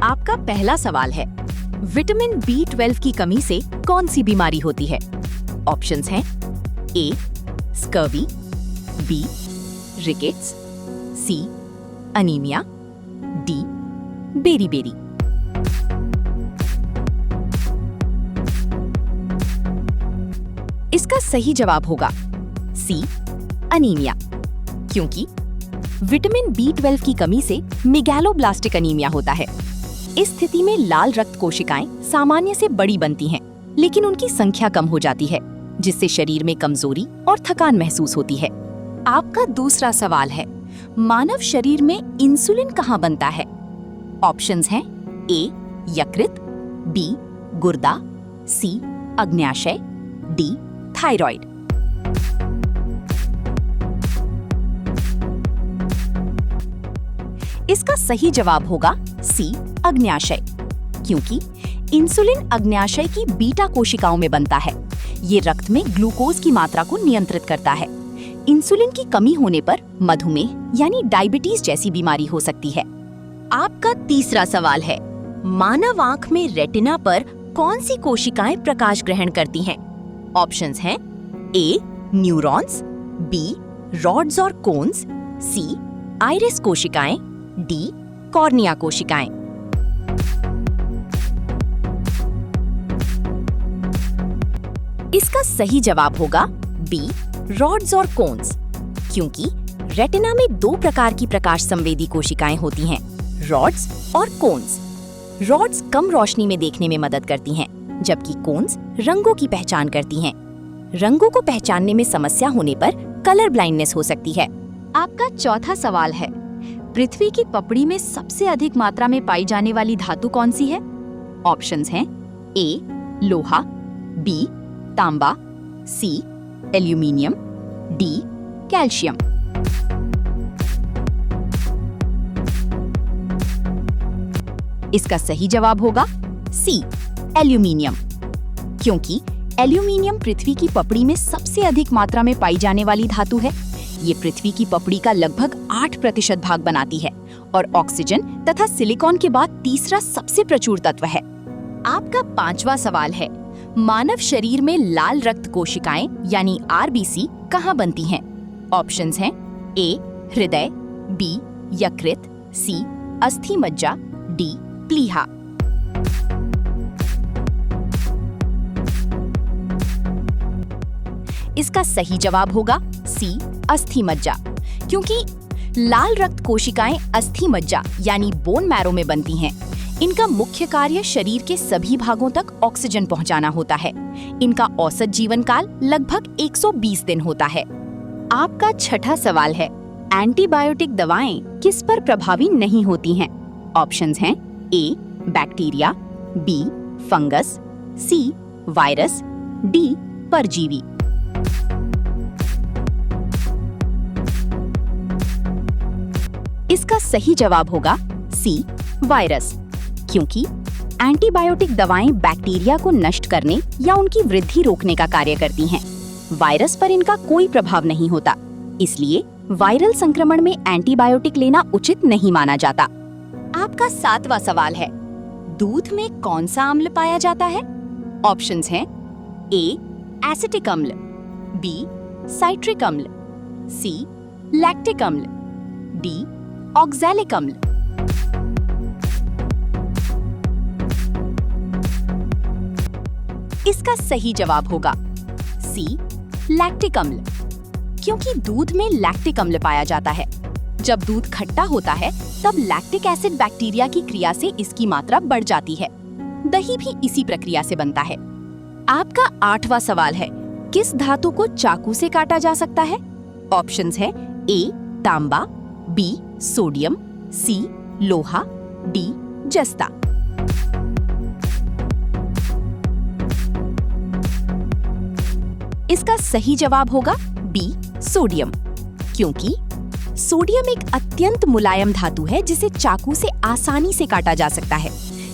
आपका पहला सवाल है, विटामिन B12 की कमी से कौन सी बीमारी होती है? ऑप्शंस हैं ए स्कर्वी, बी रिकेट्स, सी अनीमिया, डी बेरी-बेरी। इसका सही जवाब होगा सी अनीमिया, क्योंकि विटामिन B12 की कमी से मेगैलोब्लास्टिक अनीमिया होता है। इस स्थिति में लाल रक्त कोशिकाएं सामान्य से बड़ी बनती हैं, लेकिन उनकी संख्या कम हो जाती है, जिससे शरीर में कमजोरी और थकान महसूस होती है। आपका दूसरा सवाल है, मानव शरीर में इंसुलिन कहाँ बनता है? ऑप्शंस हैं ए यकृत, बी गुर्दा, सी अग्न्याशय, डी थायराइड। इसका सही जवाब होगा सी अग्न्याशय, क्योंकि इंसुलिन अग्न्याशय की बीटा कोशिकाओं में बनता है। ये रक्त में ग्लूकोज की मात्रा को नियंत्रित करता है। इंसुलिन की कमी होने पर मधुमेह यानी डायबिटीज जैसी बीमारी हो सकती है। आपका तीसरा सवाल है, मानव आंख में रेटिना पर कौन सी कोशिकाएं प्रकाश ग्रहण करती हैं? ऑप्शंस हैं ए न्यूरॉन्स, बी रॉड्स और कोन्स, सी आइरिस कोशिकाएं, डी कॉर्निया कोशिकाएं। इसका सही जवाब होगा बी रॉड्स और कोन्स, क्योंकि रेटिना में दो प्रकार की प्रकाश संवेदी कोशिकाएं होती हैं, रॉड्स और कोन्स। रॉड्स कम रोशनी में देखने में मदद करती हैं, जबकि कोन्स रंगों की पहचान करती हैं। रंगों को पहचानने में समस्या होने पर कलर ब्लाइंडनेस हो सकती है। आपका चौथा सवाल है, पृथ्वी की पपड़ी में सबसे अधिक मात्रा में पाई जाने वाली धातु कौन सी है? ऑप्शंस हैं ए लोहा, बी तांबा, सी एल्यूमिनियम, डी कैल्शियम। इसका सही जवाब होगा सी एल्यूमिनियम, क्योंकि एल्यूमिनियम पृथ्वी की पपड़ी में सबसे अधिक मात्रा में पाई जाने वाली धातु है। ये पृथ्वी की पपड़ी का लगभग 8% भाग बनाती है और ऑक्सीजन तथा सिलिकॉन के बाद तीसरा सबसे प्रचुर तत्व है। आपका पांचवा सवाल है, मानव शरीर में लाल रक्त कोशिकाएं यानी RBC कहाँ बनती हैं? ऑप्शंस हैं ए हृदय, बी यकृत, सी अस्थि मज्जा, डी प्लीहा। इसका सही जवाब होगा सी अस्थि मज्जा, क्योंकि लाल रक्त कोशिकाएं अस्थि मज्जा यानी बोन मैरो में बनती हैं। इनका मुख्य कार्य शरीर के सभी भागों तक ऑक्सीजन पहुंचाना होता है। इनका औसत जीवन काल लगभग 120 दिन होता है। आपका छठा सवाल है, एंटीबायोटिक दवाएं किस पर प्रभावी नहीं होती हैं? ऑप्शंस हैं A bacteria, B fungus, C virus, D परजीवी। इसका सही जवाब होगा सी वायरस, क्योंकि एंटीबायोटिक दवाएं बैक्टीरिया को नष्ट करने या उनकी वृद्धि रोकने का कार्य करती हैं। वायरस पर इनका कोई प्रभाव नहीं होता, इसलिए वायरल संक्रमण में एंटीबायोटिक लेना उचित नहीं माना जाता। आपका सातवां सवाल है, दूध में कौन सा अम्ल पाया जाता है? ऑप्शंस हैं ए एसिटिक अम्ल, बी साइट्रिक अम्ल, सी लैक्टिक अम्ल, डी ऑक्सैलिक अम्ल। इसका सही जवाब होगा सी लैक्टिक अम्ल, क्योंकि दूध में लैक्टिक अम्ल पाया जाता है। जब दूध खट्टा होता है तब लैक्टिक एसिड बैक्टीरिया की क्रिया से इसकी मात्रा बढ़ जाती है। दही भी इसी प्रक्रिया से बनता है। आपका आठवां सवाल है, किस धातु को चाकू से काटा जा सकता है? ऑप्शंस है ए तांबा, बी सोडियम, सी लोहा, डी जस्ता। इसका सही जवाब होगा बी सोडियम, क्योंकि सोडियम एक अत्यंत मुलायम धातु है जिसे चाकू से आसानी से काटा जा सकता है।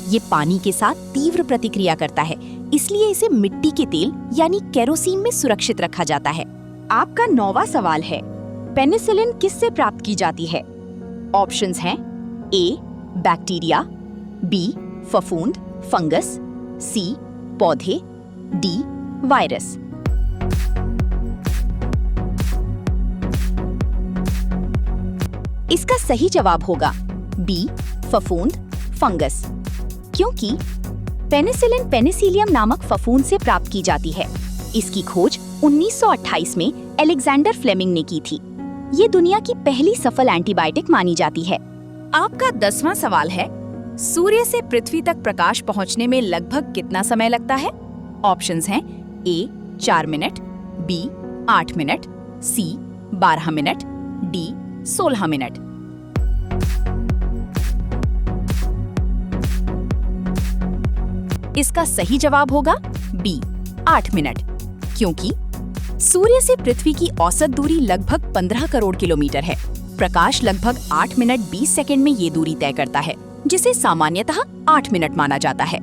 ये पानी के साथ तीव्र प्रतिक्रिया करता है, इसलिए इसे मिट्टी के तेल यानी केरोसिन में सुरक्षित रखा जाता है। आपका 9वां सवाल है, पेनिसिलिन किससे प्राप्त की जाती है? ऑप्शंस हैं ए बैक्टीरिया, बी फफूंद, फंगस, सी पौधे, डी वायरस। इसका सही जवाब होगा बी फफूंद, फंगस, क्योंकि पेनिसिलिन पेनिसिलियम नामक फफूंद से प्राप्त की जाती है। इसकी खोज 1928 में अलेक्जेंडर फ्लेमिंग ने की थी। ये दुनिया की पहली सफल एंटीबायोटिक मानी जाती है। आपका 10वां सवाल है, सूर्य से पृथ्वी तक प्रकाश पहुंचने में लगभग कितना समय लगता है? ऑप्शंस हैं ए 4 मिनट, बी 8 मिनट, सी 12 मिनट, डी 16 मिनट। इसका सही जवाब होगा बी 8 मिनट, क्योंकि सूर्य से पृथ्वी की औसत दूरी लगभग 15 करोड़ किलोमीटर है। प्रकाश लगभग 8 मिनट 20 सेकंड में ये दूरी तय करता है, जिसे सामान्यतः 8 मिनट माना जाता है।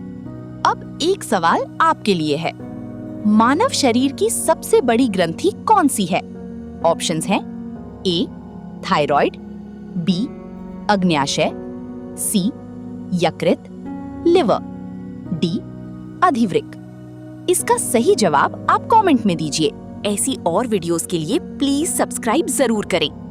अब एक सवाल आपके लिए है, मानव शरीर की सबसे बड़ी ग्रंथि कौन सी है? ऑप्शंस हैं ए थायराइड, बी अग्न्याशय, सी यकृत, लिवर, डी अधिवृक्क। इसका सही जवाब आप कमेंट में दीजिए। ऐसी और वीडियोस के लिए प्लीज सब्सक्राइब जरूर करें।